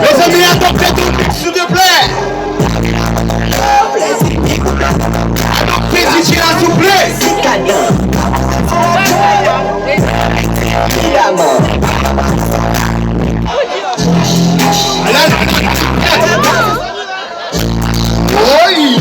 Les amis, adoptez tout le mix, s'il te plaît. Adoptez DJ là, s'il vous plaît. Oui.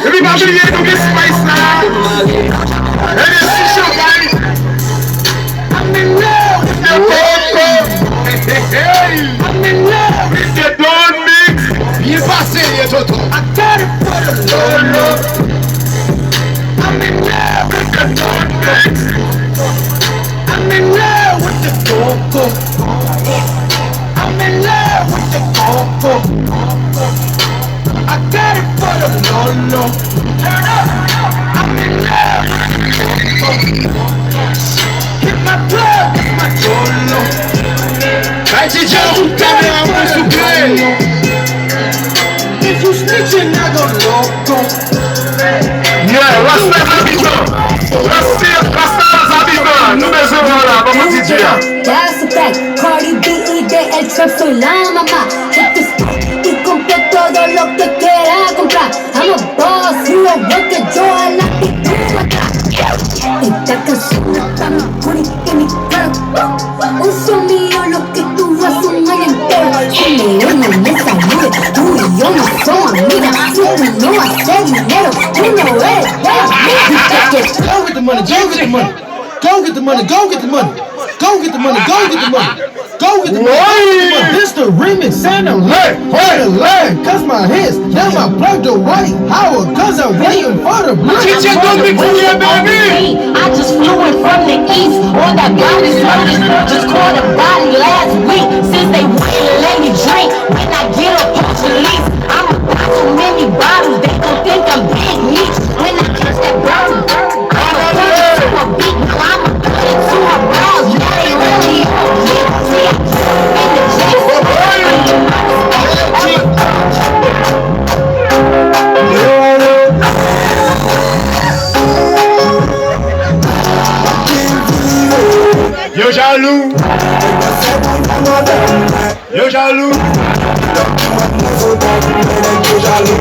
Everybody, you get spice now. And it's show, guys. I'm in love with the I'm in love with the don't mix. Il est passé, il est toto. I got it for the Lord. I'm in love with the don't mix. I'm in love with the coco. I'm in love with the coco. I got it for the Lolo. Turn up. I'm in love with the coco. Hit my plug, it's my Lolo. Vai DJ, caminhar um suplê. If you snitching, I go loco. Yeah, Rasta Zabizan. Rasta Zabizan. No mesmo hora, vamos DJ. That's a fact. Cardi B y de el trap soy la mamá. Hit the spot y compré todo lo que quiera comprar. I'm a boss, you a worker, yo a la pintura atrás. Esta canción está mi booty y mi cara. Uso mío lo que tú vas un año entero. Si me uno me salude, tú y yo no somos amigas. Si tú no haces dinero, tú no eres Go get the money, go get the money. Go get the money, go get the money. Go get the money, go get the money. Go get the money. This the remix and I'm learn. Cause my hits, now my plug the right hour. Cause I'm waiting for the DJ don't be cool, baby. I just flew in from the east on that body service. Just caught a body last week. Since they wouldn't let me drink when I get up on police. I'm about too many bottles, they gon' think I'm big meat. When I catch that bird, I'm a put it to a beat. Now I'ma put it to a brows. Yeah, they really on me. See, I keep in the chase. Yo jaloux. Yo jaloux. Yo jaloux.